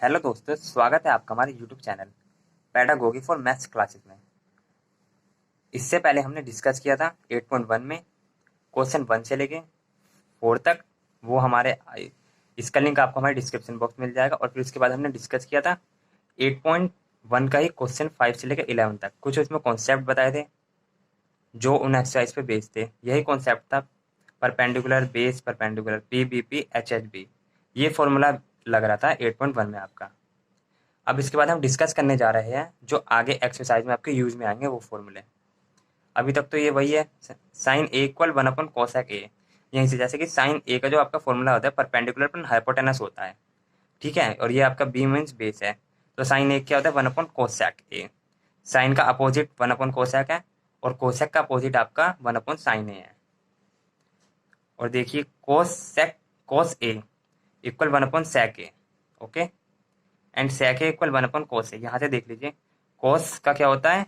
Hello दोस्तों, स्वागत है आपका हमारे YouTube channel pedagogy for maths classes में। इससे पहले हमने डिस्कस किया था 8.1 में क्वेश्चन 1 से लेके 4 तक। वो हमारे इसका लिंक आपको हमारे डिस्क्रिप्शन बॉक्स में मिल जाएगा। और फिर उसके बाद हमने डिस्कस किया था 8.1 का ही क्वेश्चन 5 से लेकर 11 तक। कुछ उसमें कॉन्सेप्ट बताए थे जो उन एक्सरसाइज पे बेस्ड थे। यही कॉन्सेप्ट था perpendicular base, perpendicular P B P H H B. ये फॉर्मूला लग रहा था 8.1 में आपका। अब इसके बाद हम डिस्कस करने जा रहे हैं जो आगे एक्सरसाइज में आपके यूज में आएंगे वो फॉर्मूले। अभी तक तो ये वही है, sine A equal 1 upon cosec A. यहीं से जैसे कि साइन ए का जो आपका फॉर्मूला होता है परपेंडिकुलर पर हाइपोटेनस होता है, ठीक है। और ये आपका बी मीन्स बेस है, तो साइन ए क्या होता है 1 अपन कोसेक ए। साइन का अपोजिट 1 अपन कोसेक है और कोसेक का अपोजिट आपका 1 अपन साइन ए है। और देखिए cosec cos A equal 1 upon sec A, okay. And sec A equal 1 upon cos A. यहाँ से देख लीजिए कोस का क्या होता है,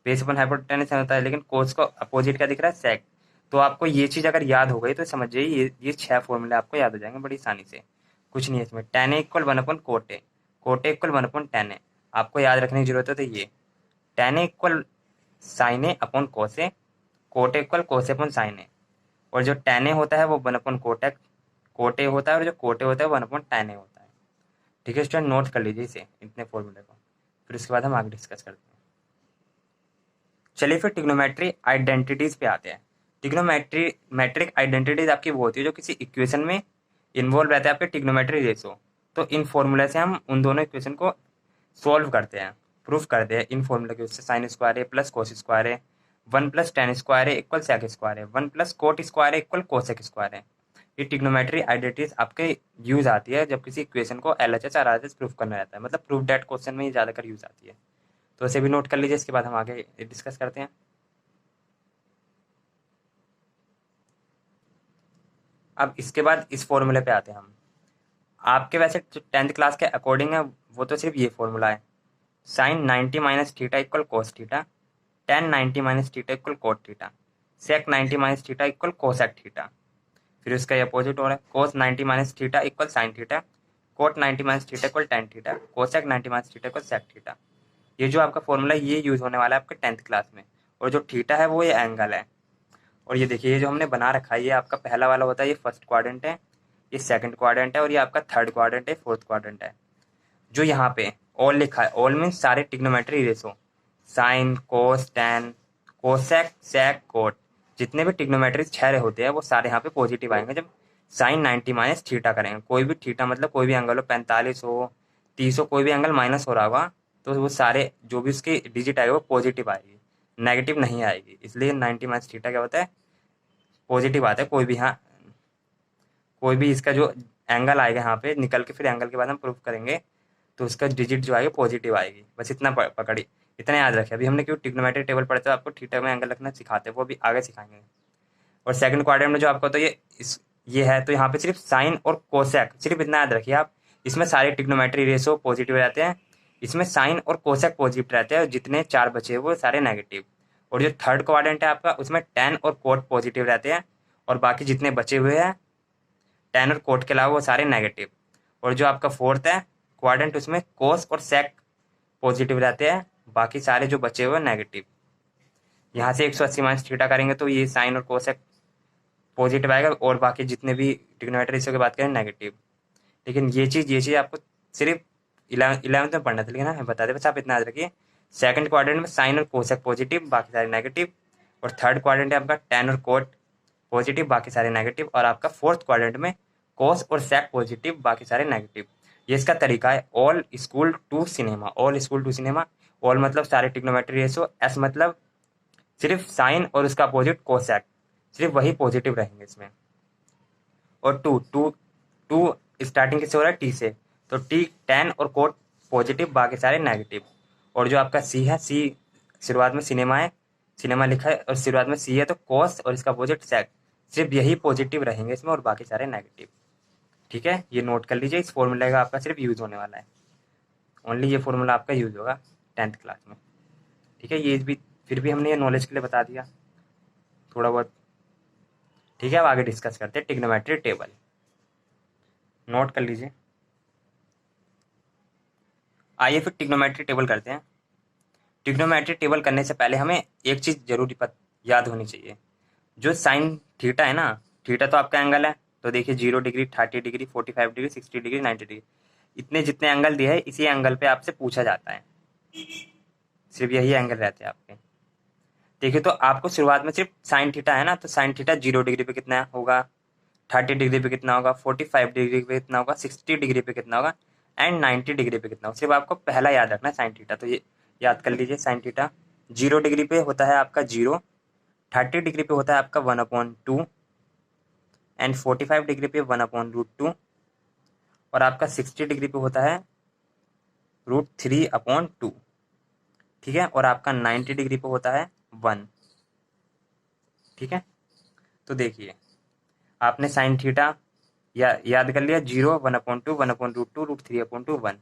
बेस अपन हाइपोटेनस होता है, लेकिन कोस का अपोजिट क्या दिख रहा है, सेक। तो आपको ये चीज अगर याद हो गई तो समझ जाइए ये 6 फॉर्मूले आपको याद हो जाएंगे बड़ी आसानी से। कुछ नहीं है इसमें। टेन ए इक्वल 1 अपन कोटे, कोटे इक्वल 1 अपन टेन ए। आपको याद रखने की जरूरत है तो ये टेन ए इक्वल साइन ए अपॉन कोसे, कोटे इक्वल कोसे अपॉन साइन ए। और जो टेन ए होता है वो 1 अपन कोटेक कोटे होता है, और जो कोटे होता है 1 अपन टेन ए होता है। ठीक है स्टूडेंट, नोट कर लीजिए इसे, इतने फॉर्मूले को। फिर उसके बाद हम आगे डिस्कस करते हैं। चलिए फिर ट्रिग्नोमेट्री आइडेंटिटीज पे आते हैं। ट्रिग्नोमेट्री मैट्रिक आइडेंटिटीज आपकी वो होती है जो किसी इक्वेशन में इन्वॉल्व रहता है आपके ट्रिग्नोमेट्री रेशो। तो इन फॉर्मूले से हम उन दोनों इक्वेशन को सोल्व करते हैं, प्रूफ करते हैं इन फॉर्मूले के उससे। साइन स्क्वायर ए प्लस कोस स्क्वायर ए 1 प्लस टेन स्क्वायर ए इक्वल सेक स्क्वायर ए 1 प्लस कोट स्क्वायर ए इक्वल कोसेक स्क्वायर है। ये ट्रिग्नोमेट्री आइडेंटिटीज आपके यूज आती है जब किसी इक्वेशन को एलएचएस और आरएचएस प्रूफ करना रहता है, मतलब प्रूफ दैट क्वेश्चन में ये ज्यादातर यूज आती है। तो इसे भी नोट कर लीजिए, इसके बाद हम आगे डिस्कस करते हैं। अब इसके बाद इस फॉर्मूले पे आते हैं हम। आपके वैसे जो 10th क्लास के अकॉर्डिंग है वो तो सिर्फ ये फॉर्मूला है, sine 90 minus theta equal cos theta, tan 90 minus theta equal cot theta, sec 90 minus theta equal cosec theta. फिर उसका ये अपोजिट हो रहा है, cos 90 minus theta equal sine theta, cot 90 minus theta equal tan theta, cosec 90 minus theta equal sec theta. ये जो आपका formula है ये यूज होने वाला है आपके 10th क्लास में। और जो थीटा है वो ये एंगल है। और ये देखिए ये जो हमने बना रखा है ये आपका पहला वाला होता है, ये फर्स्ट क्वाड्रेंट है, ये सेकंड क्वाड्रेंट है, और ये आपका थर्ड क्वाड्रेंट है, फोर्थ क्वाड्रेंट है। जो यहाँ पे ऑल लिखा है, ऑल मीन्स सारे trigonometry ratio, sine cos tan cosec sec cot, जितने भी ट्रिग्नोमेट्री छह होते हैं वो सारे यहाँ पे पॉजिटिव आएंगे जब साइन 90 माइनस थीटा करेंगे। कोई भी थीटा मतलब कोई भी एंगल हो, 45 हो 30 हो, कोई भी एंगल माइनस हो रहा होगा तो वो सारे जो भी उसकी डिजिट आएगी वो पॉजिटिव आएगी, नेगेटिव नहीं आएगी। इसलिए 90 माइनस थीटा क्या होता है, पॉजिटिव आता है। कोई भी, हाँ, कोई भी इसका जो एंगल आएगा यहाँ पे निकल के, फिर एंगल के बाद हम प्रूफ करेंगे तो उसका डिजिट जो आएगी पॉजिटिव आएगी। बस इतना पकड़ी, इतना याद रखें। अभी हमने क्यों ट्रिग्नोमेट्री टेबल पढ़ते तो आपको थीटा में एंगल रखना सिखाते हैं, वो अभी आगे सिखाएंगे। और सेकंड क्वाड्रेंट में जो आपको तो ये है, तो यहाँ पे सिर्फ साइन और कोसेक, सिर्फ इतना याद रखिए आप। इसमें सारे ट्रिग्नोमेट्री रेशो पॉजिटिव रहते हैं, इसमें साइन और कोसेक पॉजिटिव रहते हैं, और जितने चार बचे हैं वो सारे नेगेटिव। और जो थर्ड क्वाड्रेंट है आपका उसमें टेन और कोट पॉजिटिव रहते हैं, और बाकी जितने बचे हुए हैं टेन और कोट के अलावा वो सारे नेगेटिव। और जो आपका फोर्थ है क्वाड्रेंट उसमें कोस और सेक पॉजिटिव रहते हैं, बाकी सारे जो बचे हुए नेगेटिव। यहाँ से 180 माइनस थीटा करेंगे तो ये साइन और कोसेक पॉजिटिव आएगा, और बाकी जितने भी ट्रिग्नोमेट्री रेशियो की बात करें नेगेटिव। लेकिन ये चीज़ आपको सिर्फ 11th में पढ़ना था, लेकिन हाँ बता दें बस, आप इतना याद रखिए। सेकंड क्वाड्रेंट में साइन और कोसेक पॉजिटिव, बाकी सारे नेगेटिव। और थर्ड क्वाड्रेंट है आपका टेन और कोट पॉजिटिव, बाकी सारे नेगेटिव। और आपका फोर्थ क्वाड्रेंट में कोस और सेक पॉजिटिव, बाकी सारे नेगेटिव। ये इसका तरीका है, all school to cinema. All school to cinema, all मतलब सारे ट्रिग्नोमेट्री रेशियो, एस मतलब सिर्फ साइन और उसका अपोजिट कोसेक, सिर्फ वही पॉजिटिव रहेंगे इसमें। और टू टू टू स्टार्टिंग किससे हो रहा है, टी से, तो टी टेन और कोट पॉजिटिव, बाकी सारे नेगेटिव। और जो आपका सी है, सी शुरुआत में सिनेमा है, सिनेमा लिखा है और शुरुआत में सी है, तो कोस और इसका अपोजिट सेक, सिर्फ यही पॉजिटिव रहेंगे इसमें और बाकी सारे नेगेटिव। ठीक है, ये नोट कर लीजिए, इस फॉर्मूले का आपका सिर्फ यूज होने वाला है, ओनली ये फॉर्मूला आपका यूज होगा 10th क्लास में। ठीक है, ये भी फिर भी हमने ये नॉलेज के लिए बता दिया थोड़ा बहुत। ठीक है, अब आगे डिस्कस करते हैं ट्रिग्नोमेट्री टेबल, नोट कर लीजिए। आइए फिर ट्रिग्नोमेट्री टेबल करते हैं। ट्रिग्नोमेट्री टेबल करने से पहले हमें एक चीज़ जरूरी याद होनी चाहिए। जो साइन थीटा है ना, थीटा तो आपका एंगल है, तो देखिए 0 degree, 30 degree, 45 degree, 60 degree, 90 degree, इतने जितने एंगल दिए हैं इसी एंगल पे आपसे पूछा जाता है। सिर्फ यही एंगल रहते हैं आपके। देखिए तो आपको शुरुआत में सिर्फ साइन थीटा है ना, तो साइन थीटा 0 डिग्री पे कितना होगा, 30 डिग्री पे कितना होगा, 45 डिग्री पे कितना होगा, 60 डिग्री पे कितना होगा, एंड 90 डिग्री पे कितना होगा। सिर्फ आपको पहला याद रखना है साइन थीटा। तो ये याद कर लीजिए, साइन थीटा 0 डिग्री पे होता है आपका 0, 30 डिग्री पे होता है आपका 1/2, एंड 45 डिग्री पे 1/√2, और आपका 60 डिग्री पे होता है √3/2। ठीक है, और आपका 90 डिग्री पे होता है 1। ठीक है, तो देखिए आपने साइन थीटा याद कर लिया, 0, 1/2, 1/√2, √3/2, 1।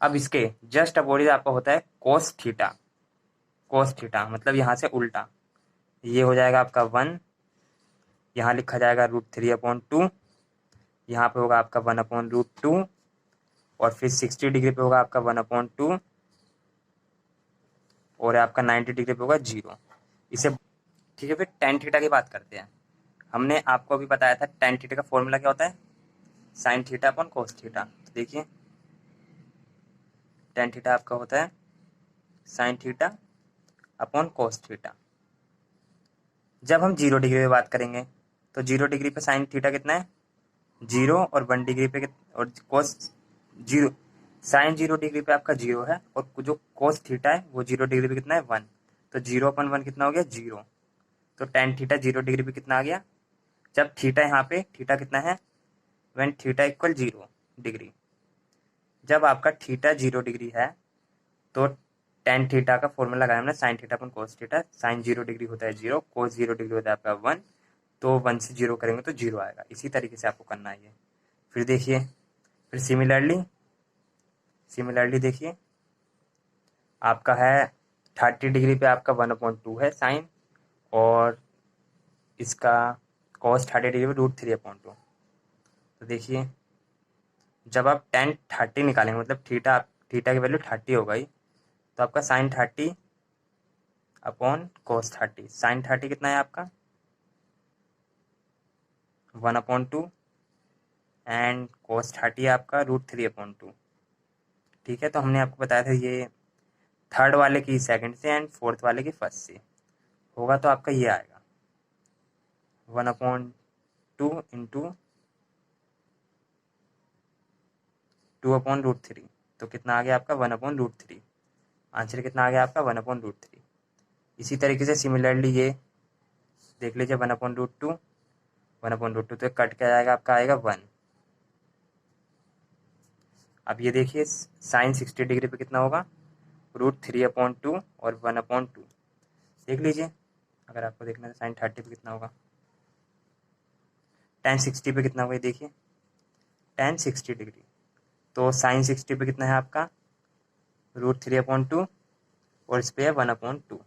अब इसके जस्ट अपोजिट आपका होता है कोस थीटा। कोस थीटा मतलब यहाँ से उल्टा, ये हो जाएगा आपका 1, यहाँ लिखा जाएगा √3/2, यहाँ पे होगा आपका 1/√2, और फिर 60 डिग्री पे होगा आपका 1/2, और आपका 90 डिग्री पे होगा 0। इसे ठीक है, फिर टेन थीटा की बात करते हैं। हमने आपको अभी बताया था टेन थीटा का फॉर्मूला क्या होता है, sine theta upon cos theta. तो देखिए टेन थीटा आपका होता है sine theta upon cos theta. जब हम 0 डिग्री पे बात करेंगे तो 0 डिग्री पे साइन थीटा कितना है 0, और 1 डिग्री पे और कोस 0, साइन 0 डिग्री पे आपका 0 है, और जो कोस थीटा है वो 0 डिग्री पे कितना है 1। तो 0/1 कितना हो गया 0। तो टेन थीटा 0 डिग्री पे कितना आ गया, जब थीटा यहाँ पे थीटा कितना है, व्हेन थीटा इक्वल 0 डिग्री। जब आपका थीटा 0 डिग्री है तो टेन थीटा का फॉर्मूला लगाया हमने साइन थीटा अपन कोस थीटा। साइन 0 डिग्री होता है 0, कोस 0 डिग्री होता है आपका 1, तो 1 से 0 करेंगे तो 0 आएगा। इसी तरीके से आपको करना है ये। फिर देखिए, फिर सिमिलरली देखिए आपका है 30 डिग्री पे आपका 1/2 है साइन, और इसका कॉस 30 डिग्री पे √3/2। तो देखिए जब आप टेन 30 निकालेंगे, मतलब थीटा की वैल्यू 30 हो गई, तो आपका साइन 30 अपॉन कोस 30। साइन 30 कितना है आपका 1/2, एंड कोस 30 आपका √3/2। ठीक है, तो हमने आपको बताया था ये थर्ड वाले की सेकंड से एंड फोर्थ वाले की फर्स्ट से होगा, तो आपका ये आएगा 1/2 इंटू 2/√3। तो कितना आ गया आपका 1/√3। आंसर कितना आ गया आपका 1/√3। इसी तरीके से सिमिलरली ये देख लीजिए 1/√2, 1/√2 तो कट के आएगा आपका आएगा 1। अब ये देखिए साइन 60 डिग्री पे कितना होगा √3/2 और 1/2। देख लीजिए, अगर आपको देखना है साइन 30 पे कितना होगा, टेन 60 पे कितना होगा, ये देखिए टेन 60 डिग्री, तो साइन 60 पे कितना है आपका √3/2, और इस पे है 1/2।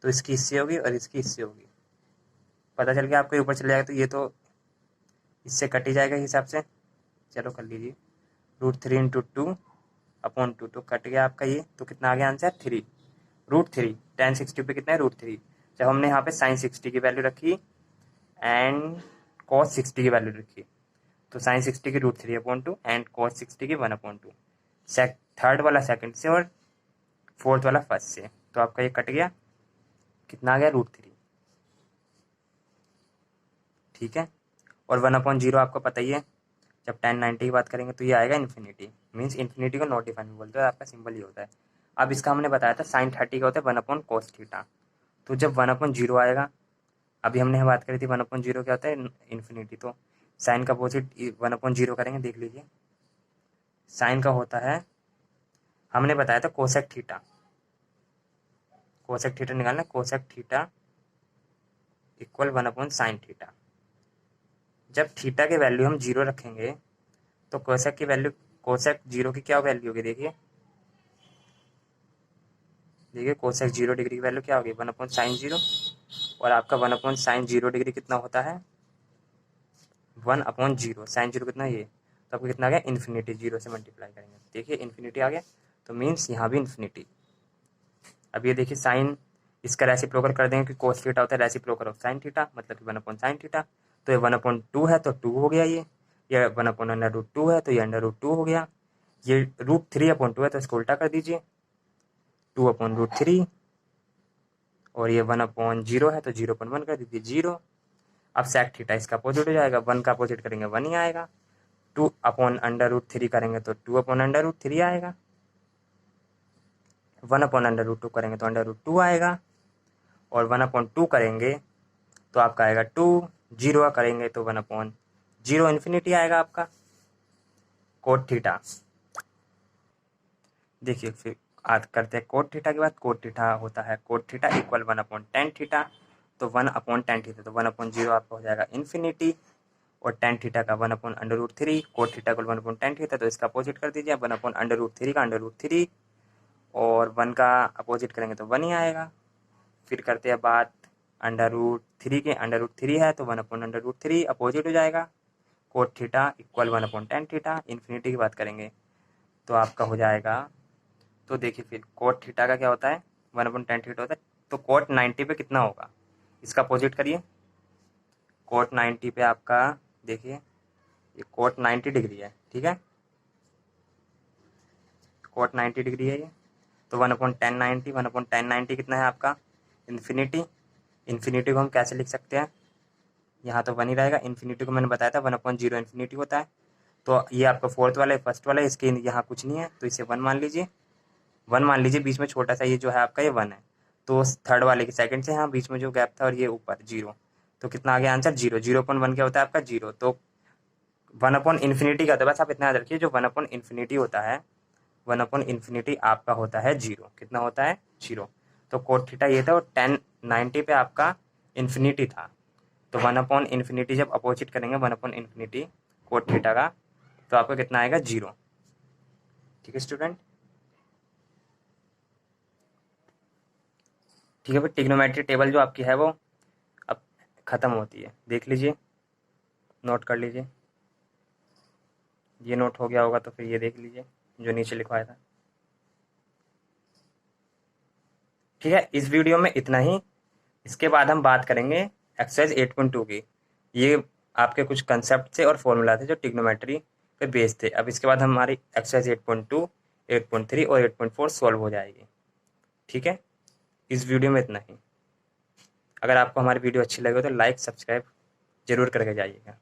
तो इसकी इससे होगी और इसकी इससे होगी, पता चल गया आपको, ऊपर चले जाएगा तो ये तो इससे कट ही जाएगा हिसाब से। चलो कर लीजिए, √3 × 2/2, तो कट गया आपका ये, तो कितना आ गया आंसर 3, √3। टेन 60 पे कितना है √3। जब हमने यहाँ पे साइन 60 की वैल्यू रखी एंड कॉस 60 की वैल्यू रखी, तो साइन 60 की √3/2 एंड कॉस 60 की 1/2। थर्ड वाला सेकंड से और फोर्थ वाला फर्स्ट से, तो आपका ये कट गया, कितना आ गया √3। ठीक है, और 1/0 आपको पता ही है, जब 1090 की बात करेंगे तो ये आएगा इन्फिनिटी। मीन्स इन्फिनिटी को नॉट डिफाइन बोलते हैं, आपका सिंबल ये होता है। अब इसका हमने बताया था साइन 30 का होता है 1/cos थीटा। तो जब 1/0 आएगा, अभी हमने बात करी थी 1/0 क्या होता है इन्फिनिटी, तो साइन का अपोजिट 1/0 करेंगे। देख लीजिए साइन का होता है, हमने बताया था कोसेक थीटा। कोसेक थीटा निकालना, cosec theta equal 1/sin theta. जब थीटा की वैल्यू हम 0 रखेंगे तो कोसेक की वैल्यू, कोसेक 0 की क्या वैल्यू होगी, देखिए कोसेक 0 डिग्री की वैल्यू क्या होगी 1/sin 0, और आपका 1/sin 0 डिग्री कितना होता है 1/0। sin 0 कितना है ये, तो आपको कितना आ गया इन्फिनिटी, 0 से मल्टीप्लाई करेंगे, देखिए इन्फिनिटी आ गया। तो मीन्स यहाँ भी इन्फिनिटी। अब ये देखिए साइन इसका रेसिप्रोकल कर देंगे कि कोस थीटा होता है रेसिप्रोकल ऑफ साइन थीटा, मतलब कि 1/sin थीटा। तो ये 1/2 है तो 2 हो गया, ये 1/√2 है तो ये √2 हो गया, ये √3/2 है तो इसको उल्टा कर दीजिए 2/√3, और ये 1/0 है तो 0/1 कर दीजिए 0। अब सेक थीटा इसका अपोजिट हो जाएगा, 1 का अपोजिट करेंगे 1 ही आएगा, 2/√3 करेंगे तो 2/√3 आएगा, 1/√2 करेंगे तो √2 आएगा, और 1/2 करेंगे तो आपका आएगा 2, 0 करेंगे तो 1/0 इन्फिनिटी आएगा आपका कोट थीटा। देखिए फिर आज करते हैं कोट थीटा के बाद। कोट थीटा होता है cot theta equal 1/tan theta, तो 1/tan थीटा तो 1/0 आपका हो जाएगा इन्फिनिटी, और tan थीटा का 1/√3, cot theta equal 1/tan theta तो इसका अपोजिट कर दीजिए 1/√3 का √3, और 1 का अपोजिट करेंगे तो 1 ही आएगा। फिर करते हैं बात √3 के, √3 है तो 1/√3 अपोजिट हो जाएगा, cot theta equal 1/tan theta, infinity की बात करेंगे तो आपका हो जाएगा। तो देखिए फिर कोट थीटा का क्या होता है 1/tan थीटा होता है, तो कोट 90 पे कितना होगा इसका अपोजिट करिए, कोट 90 पे आपका देखिए ये कोट 90 डिग्री है, ठीक है, कोट 90 डिग्री है ये, तो 1/tan 90, 1/tan 90 कितना है आपका इन्फिनिटी। इन्फिनिटी को हम कैसे लिख सकते हैं, यहाँ तो 1 ही रहेगा, इन्फिनिटी को मैंने बताया था 1/0 इन्फिनिटी होता है, तो ये आपका फोर्थ वाला है, फर्स्ट वाला है, इसके यहाँ कुछ नहीं है तो इसे 1 मान लीजिए, 1 मान लीजिए, बीच में छोटा सा ये जो है आपका ये 1 है, तो थर्ड वाले के सेकंड से यहाँ बीच में जो गैप था और ये ऊपर 0, तो कितना आ गया आंसर 0, 0/1 क्या होता है आपका 0, तो 1/∞ का, तो बस आप इतना याद रखिए जो 1/∞ होता है 1/∞ आपका होता है 0, कितना होता है 0। तो कोट थीटा ये था और tan 90 पे आपका इन्फिनिटी था, तो 1/∞ जब अपोजिट करेंगे 1/∞ कोट थीटा का तो आपका कितना आएगा 0। ठीक है स्टूडेंट, ठीक है। फिर ट्रिग्नोमेट्री टेबल जो आपकी है वो अब ख़त्म होती है, देख लीजिए, नोट कर लीजिए, ये नोट हो गया होगा तो फिर ये देख लीजिए जो नीचे लिखवाया था। ठीक है, इस वीडियो में इतना ही। इसके बाद हम बात करेंगे एक्सरसाइज 8.2 की। ये आपके कुछ कंसेप्ट थे और फॉर्मूला थे जो ट्रिग्नोमेट्री पे बेस्ड थे। अब इसके बाद हमारी एक्सरसाइज 8.2, 8.3 और 8.4 सॉल्व हो जाएगी। ठीक है, इस वीडियो में इतना ही। अगर आपको हमारी वीडियो अच्छी लगे तो लाइक सब्सक्राइब जरूर करके जाइएगा।